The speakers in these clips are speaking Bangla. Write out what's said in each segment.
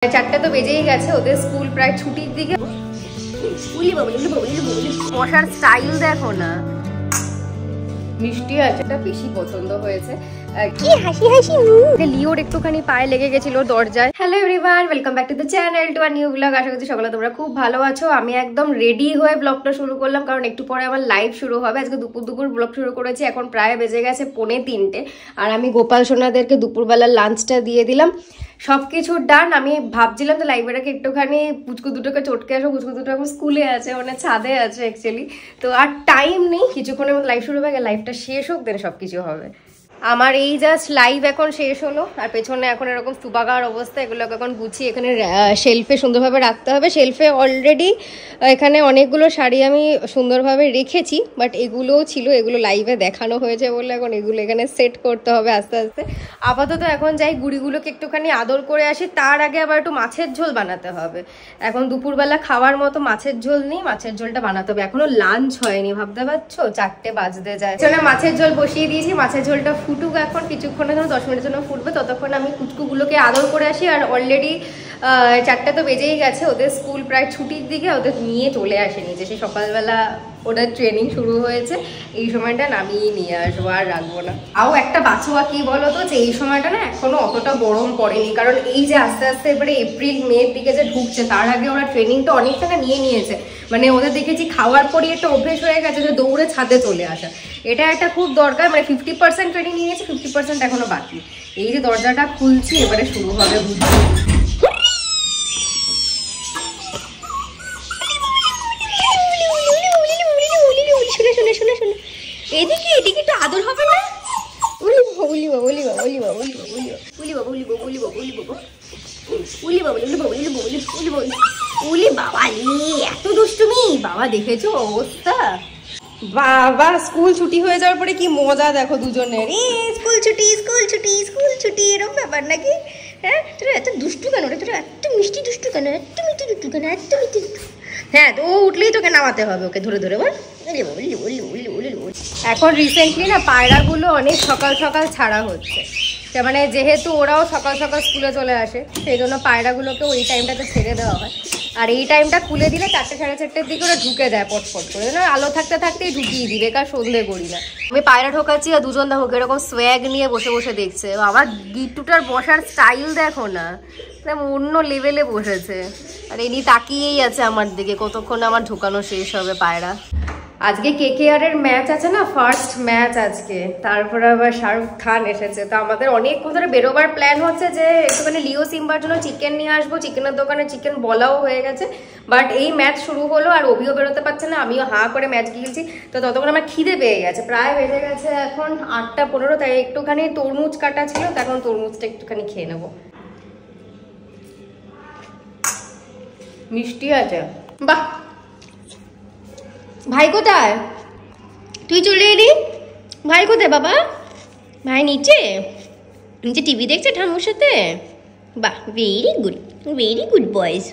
4টা তো বেজেই গেছে, ওদের স্কুল প্রায় ছুটির দিকে। বসার স্টাইল দেখো না, মিষ্টি আছে, এটা বেশি পছন্দ হয়েছে। কি হাসি হাসি মুখ। লিওর একটুখানি পায়ে লেগে গেছিল দরজায়। Hello everyone, welcome back to the channel, to a new blog. আশা করছি সকলে তোমরা খুব ভালো আছো। আমি একদম রেডি হয়ে ব্লগটা শুরু করলাম, কারণ একটু পরে আমার লাইভ শুরু হবে। আজকে দুপুর ব্লগ শুরু করেছি, এখন প্রায় বেজে গেছে 2:45। আর আমি গোপাল সোনাদেরকে দুপুরবেলার লাঞ্চটা দিয়ে দিলাম, সবকিছু ডান। আমি ভাবছিলাম তো লাইব্রেরিকে একটুখানি পুচকু দুটোকে চটকে আসবো, পুচকু দুটো এখন স্কুলে আছে, মানে ছাদে আছে অ্যাকচুয়ালি। তো আর টাইম নেই, কিছুক্ষণের মধ্যে লাইভ শুরু হবে, লাইভটা শেষ হোক দেন সব কিছু হবে। আমার এই জাস্ট লাইভ এখন শেষ হলো, আর পেছনে এখন এরকম সুপাগার অবস্থা। এগুলোকে এখন গুছিয়ে এখানে শেলফে সুন্দরভাবে রাখতে হবে। শেলফে অলরেডি এখানে অনেকগুলো শাড়ি আমি সুন্দরভাবে রেখেছি, বাট এগুলোও ছিল, এগুলো লাইভে দেখানো হয়েছে বলে এখন এগুলো এখানে সেট করতে হবে আস্তে আস্তে। আপাতত এখন যাই গুড়িগুলোকে একটুখানি আদর করে আসি, তার আগে আবার একটু মাছের ঝোল বানাতে হবে। এখন দুপুরবেলা খাওয়ার মতো মাছের ঝোল নেই, মাছের ঝোলটা বানাতে হবে। এখনো লাঞ্চ হয়নি, ভাবতে পারছো 4টে বাজতে যায়। মাছের ঝোল বসিয়ে দিয়েছি, মাছের ঝোলটা ফুটুক এখন কিছুক্ষণের জন্য, 10 মিনিটের জন্য ফুটবে। ততক্ষণ আমি কুচকুগুলোকে আদর করে আসি। আর অলরেডি 4টা তো বেজেই গেছে, ওদের স্কুল প্রায় ছুটির দিকে, ওদের নিয়ে চলে আসেনি, যে সেই সকালবেলা ওদের ট্রেনিং শুরু হয়েছে। এই সময়টা নামিয়ে নিয়ে আসবো, আর রাখবো না। আও একটা বাঁচোয়া কি বলতো, যে এই সময়টা না এখনো অতটা গরম পড়েনি, কারণ এই যে আস্তে আস্তে এবারে এপ্রিল মের দিকে যে ঢুকছে, তার আগে ওরা ট্রেনিংটা অনেক টাকা নিয়ে নিয়েছে। মানে ওদের দেখেছি খাওয়ার পরই একটা অভ্যেস হয়ে গেছে যে দৌড়ে ছাদে চলে আসা। এটা একটা খুব দরকার, মানে 50% ট্রেনিং নিয়ে নিয়েছে, 50% এখনো বাকি। এই যে দরজাটা খুলছি, এবারে শুরু হবে বুঝতে। এদিকে এদিকে একটু আদর হবে না? এত দুষ্টুমি বাবা, দেখেছো অবস্থা? বাবা স্কুল ছুটি হয়ে যাওয়ার পরে কি মজা দেখো দুজনের। স্কুল ছুটি স্কুল ছুটি স্কুল ছুটি, এরকম ব্যাপার নাকি? হ্যাঁ, তোরা এত দুষ্টু কেন রে? তোরা এত মিষ্টি দুষ্টু কেন? এত মিষ্টি দুষ্টু কেন? এত মিষ্টি। হ্যাঁ, তো ও উঠলেই তোকে নামাতে হবে, ওকে ধরে ধরে বল। এখন রিসেন্টলি না পায়রাগুলো অনেক সকাল সকাল ছাড়া হচ্ছে, মানে যেহেতু ওরাও সকাল সকাল স্কুলে চলে আসে, সেই জন্য পায়রাগুলোকে ওই টাইমটাতে ছেড়ে দেওয়া হয়। আর এই টাইমটা খুলে দিলে 4টে সাড়ে 4টের দিকে ওরা ঢুকে যায় পটপট করে, না আলো থাকতে থাকতেই ঢুকিয়ে দিবে, কার সন্ধে করি না। আমি পায়রা ঢোকাচ্ছি আর দুজন দেখো এরকম সোয়াগ নিয়ে বসে বসে দেখছে। আবার গিট্টুটার বসার স্টাইল দেখো না, অন্য লেভেলে বসেছে। আর এনি তাকিয়েই আছে আমার দিকে, কতক্ষণ আমার ঢোকানো শেষ হবে পায়রা। আজকে KKR এর ম্যাচ আছে না, ফার্স্ট ম্যাচ আজকে, তারপরে আবার শাহরুখ খান এসেছে। তো আমাদের অনেকক্ষণ ধরে বেরোবার প্ল্যান হচ্ছে যে একটুখানি লিও সিম্বার জন্য চিকেন নিয়ে আসবো। চিকেনের দোকানে চিকেন বলাও হয়ে গেছে, বাট এই ম্যাচ শুরু হলো আর অভিও বেরোতে পারছে না, আমিও হাঁ করে ম্যাচ গিয়েছি। তো ততক্ষণ আমার খিদে পেয়ে গেছে, প্রায় বেজে গেছে এখন 8টা 15। তাই একটুখানি তরমুজ কাটা ছিল, তো এখন তরমুজটা একটুখানি খেয়ে নেবো। মিষ্টি আছে, বাহ। ভাই কোথায়? তুই চলে এলি? ভাই কোথায় বাবা? ভাই নিচে নিচে টিভি দেখছে ঠাম্মুর সাথে। বাহ, ভেরি গুড বয়েজ।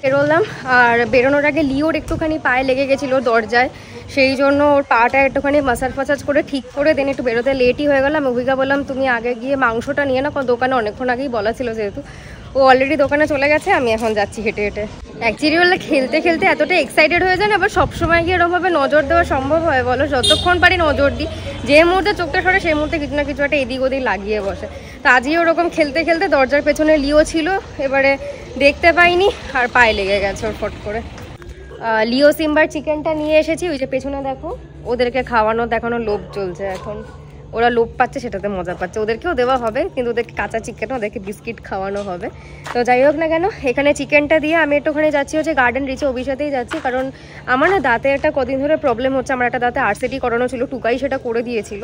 বেরোলাম, আর বেরোনোর আগে লিওর একটুখানি পায়ে লেগে গেছিলো দরজায়, সেই জন্য ওর পাটা একটুখানি মাসাজ ফাসাজ করে ঠিক করে দেন। একটু বেরোতে লেটই হয়ে গেলাম। অভিজ্ঞা বললাম তুমি আগে গিয়ে মাংসটা নিয়ে না, কারণ দোকানে অনেকক্ষণ আগেই বলা ছিল, যেহেতু ও অলরেডি দোকানে চলে গেছে, আমি এখন যাচ্ছি হেঁটে হেঁটে। অ্যাকচুয়ালি বলে খেলতে খেলতে এতটা এক্সাইটেড হয়ে যায় না, আবার সবসময় গিয়ে এরকমভাবে নজর দেওয়া সম্ভব হয় বলো? যতক্ষণ পারি নজর দিই, যে মুহূর্তে চোখটা সরে সেই মুহূর্তে কিছু না কিছু একটা এদিক ওদিক লাগিয়ে বসে। তো আজই ওরকম খেলতে খেলতে দরজার পেছনে লিও ছিল, এবারে দেখতে পাইনি আর পায়ে লেগে গেছে ওর ফট করে। লিও সিম্বার চিকেনটা নিয়ে এসেছি, ওই যে পেছনে দেখো, ওদেরকে খাওয়ানো দেখানো লোভ চলছে এখন। ওরা লোভ পাচ্ছে, সেটাতে মজা পাচ্ছে। ওদেরকেও দেওয়া হবে, কিন্তু ওদেরকে কাঁচা চিকেন, ওদেরকে বিস্কিট খাওয়ানো হবে। তো যাই হোক না কেন, এখানে চিকেনটা দিয়ে আমি একটুখানি যাচ্ছি হচ্ছে গার্ডেন রিচে, অভিসাথেই যাচ্ছি। কারণ আমার না দাঁতে একটা কদিন ধরে প্রবলেম হচ্ছে। আমার একটা দাঁতে RCT করানো ছিল, টুকাই সেটা করে দিয়েছিল।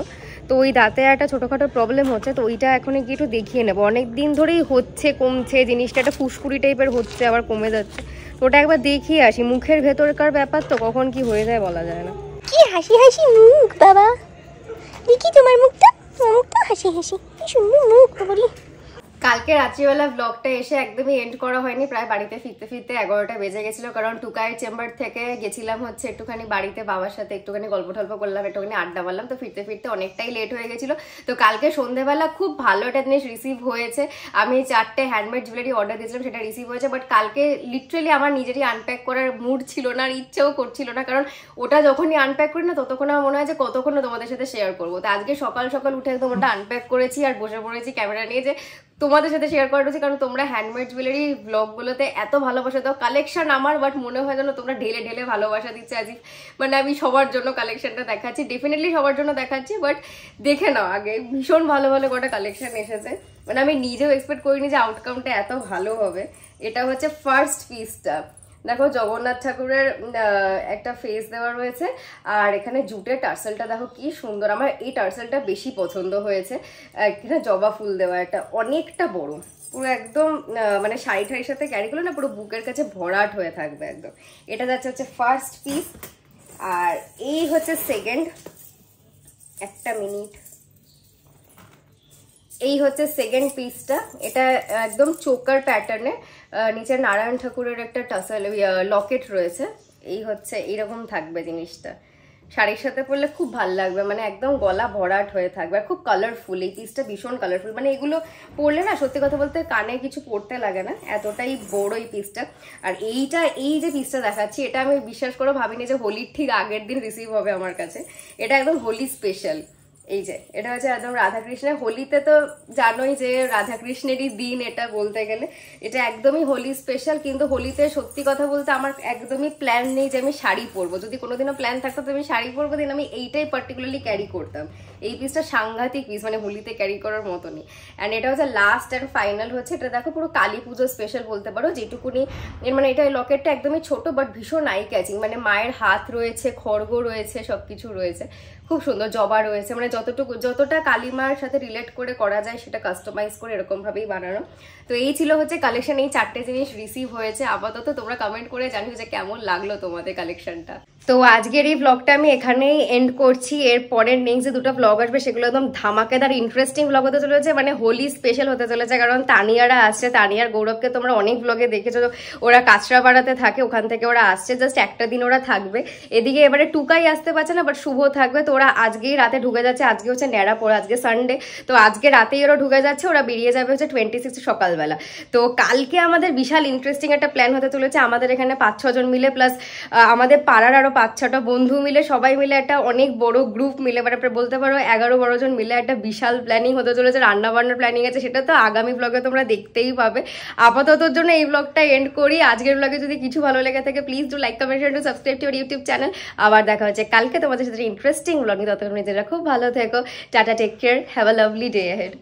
তো ওই দাঁতে একটা ছোটোখাটো প্রবলেম হচ্ছে, তো ওইটা এখন গিয়ে একটু দেখিয়ে নেবো। অনেক দিন ধরেই হচ্ছে, কমছে জিনিসটা, একটা ফুসকুড়ি টাইপের হচ্ছে, আবার কমে যাচ্ছে। তো ওটা একবার দেখিয়ে আসি, মুখের ভেতরকার ব্যাপার তো, কখন কি হয়ে যায় বলা যায় না। কি হাসি হাসি মুখ বাবা, দেখি তোমার মুখটা, মুখটা হাসি হাসি, কি সুন্দর মুখ বলি। কালকে রাত্রিবেলা ব্লগটা এসে একদমই এন্ড করা হয়নি, প্রায় বাড়িতে ফিরতে ফিরতে 11টা বেজে গেছিল, কারণ টুকাইয়ের চেম্বার থেকে গেছিলাম হচ্ছে একটুখানি বাড়িতে বাবার সাথে একটুখানি গল্প টল্প করলাম, একটুখানি আড্ডা মারলাম, তো ফিরতে ফিরতে অনেকটাই লেট হয়ে গেছিল। তো কালকে সন্ধ্যেবেলা খুব ভালো একটা জিনিস রিসিভ হয়েছে, আমি 4টে হ্যান্ডমেড জুয়েলারি অর্ডার দিয়েছিলাম, সেটা রিসিভ হয়েছে। বাট কালকে লিটারেলি আমার নিজেরই আনপ্যাক করার মুড ছিল না, আর ইচ্ছেও করছিল না, কারণ ওটা যখনই আনপ্যাক করি না ততক্ষণ আমার মনে হয় যে কতক্ষণ তোমাদের সাথে শেয়ার করবো। তো আজকে সকাল সকাল উঠে একদম ওটা আনপ্যাক করেছি আর বসে পড়েছি ক্যামেরা নিয়ে যে তোমাদের সাথে শেয়ার করা হচ্ছে, কারণ তোমরা হ্যান্ডমেড জুয়েলারি ব্লগগুলোতে এত ভালোবাসা দাও। কালেকশন আমার বাট মনে হয় যেন তোমরা ঢেলে ঢেলে ভালোবাসা দিচ্ছে, আজ মানে আমি সবার জন্য কালেকশনটা দেখাচ্ছি, ডেফিনেটলি সবার জন্য দেখাচ্ছি, বাট দেখে নাও আগে ভীষণ ভালো ভালো কটা কালেকশন এসেছে, মানে আমি নিজেও এক্সপেক্ট করিনি যে আউটকামটা এত ভালো হবে। এটা হচ্ছে ফার্স্ট পিসটা, দেখো জগন্নাথ ঠাকুরের একটা ফেস দেওয়া রয়েছে, আর এখানে জুটের টার্সেলটা দেখো কি সুন্দর, আমার এই টার্সেলটা বেশি পছন্দ হয়েছে। এখানে জবা ফুল দেওয়া, একটা অনেকটা বড়, পুরো একদম মানে শাড়ির সাথে ক্যারি করলে না পুরো বুকের কাছে ভরাট হয়ে থাকবে একদম। এটা যাচ্ছে হচ্ছে ফার্স্ট পিস, আর এই হচ্ছে সেকেন্ড, একটা মিনিট, এই হচ্ছে সেকেন্ড পিসটা। এটা একদম চোকার প্যাটার্নে, নিচে নারায়ণ ঠাকুরের একটা টাসেল লকেট রয়েছে, এই হচ্ছে এইরকম থাকবে জিনিসটা, শাড়ির সাথে পরলে খুব ভালো লাগবে, মানে একদম গলা ভরাট হয়ে থাকবে, আর খুব কালারফুল, এই পিসটা ভীষণ কালারফুল, মানে এগুলো পরলে না সত্যি কথা বলতে কানে কিছু পরতে লাগে না, এতটাই বড় এই পিসটা। আর এই যে পিসটা দেখাচ্ছি, এটা আমি বিশ্বাস করে ভাবিনি যে হোলির ঠিক আগের দিন রিসিভ হবে আমার কাছে, এটা একদম হোলি স্পেশাল। এই যে এটা হচ্ছে একদম রাধাকৃষ্ণের, হোলিতে তো জানোই যে রাধাকৃষ্ণেরই দিন এটা বলতে গেলে, এটা একদমই হোলি স্পেশাল। কিন্তু হোলিতে সত্যি কথা বলতে আমার একদমই প্ল্যান নেই যে আমি শাড়ি পরবো, যদি কোনোদিনও প্ল্যান থাকতো তো আমি শাড়ি পরবো, দিন আমি এইটাই পার্টিকুলারলি ক্যারি করতাম। এই পিসটা সাংঘাতিক পিস, মানে হোলিতে ক্যারি করার মতনই। অ্যান্ড এটা হচ্ছে লাস্ট অ্যান্ড ফাইনাল হচ্ছে, এটা দেখো পুরো কালী পুজো স্পেশাল বলতে পারো, যেটুকুনি মানে এটা লকেটটা একদমই ছোট বাট ভীষণ আই ক্যাচিং, মানে মায়ের হাত রয়েছে, খড়গ রয়েছে, সবকিছু রয়েছে, খুব সুন্দর জবা রয়েছে, মানে যতটা কালিমার সাথে রিলেট করে করা যায় সেটা কাস্টমাইজ করে এরকম ভাবেই বানানো। তো এই ছিল হচ্ছে কালেকশন, এই 4টে জিনিস রিসিভ হয়েছে। আপাতত তোমরা কমেন্ট করে জানিও যে কেমন লাগলো তোমাদের কালেকশনটা। তো আজকের এই ব্লগটা আমি এখানেই এন্ড করছি, এর পরের নেক্সট যে 2টা ব্লগ আসবে সেগুলো একদম ধামাকেদার ইন্টারেস্টিং ব্লগ হতে চলেছে, মানে হোলি স্পেশাল হতে চলেছে, কারণ তানিয়ারা আসছে, তানিয়ার গৌরবকে তোমরা অনেক ব্লগে দেখেছো, ওরা কাঁচরাপাড়াতে থাকে, ওখান থেকে ওরা আসছে, জাস্ট একটা দিন ওরা থাকবে। এদিকে এবারে টুকাই আসতে পারছে না, বাট শুভ থাকবে, তো ওরা আজকেই রাতে ঢুকে যাচ্ছে, আজকে হচ্ছে ন্যাড়াপোড়া, আজকে সানডে, তো আজকে রাতেই ওরা ঢুকে যাচ্ছে, ওরা বেরিয়ে যাবে হচ্ছে 26 সকালবেলা। তো কালকে আমাদের বিশাল ইন্টারেস্টিং একটা প্ল্যান হতে চলেছে, আমাদের এখানে 5-6 জন মিলে, প্লাস আমাদের পাড়ার আরো 5-6টা বন্ধু মিলে, সবাই মিলে একটা অনেক বড় গ্রুপ মিলে, মানে বলতে পারো 11-12 জন মিলে একটা বিশাল প্ল্যানিং হতে চলেছে, রান্না বান্নার প্ল্যানিং আছে, সেটা তো আগামী ব্লগে তোমরা দেখতেই পাবে। আপাততর জন্য এই ব্লগটা এন্ড করি। আজকের ব্লগে যদি কিছু ভালো লেগে থাকে please do like, comment, share, subscribe to YouTube channel. আবার দেখা হচ্ছে কালকে তোমাদের সাথে ইন্টারেস্টিং ব্লগ নিয়ে, ততক্ষণ নিজেরা খুব ভালো থেকো, tata, take care, have a lovely day ahead.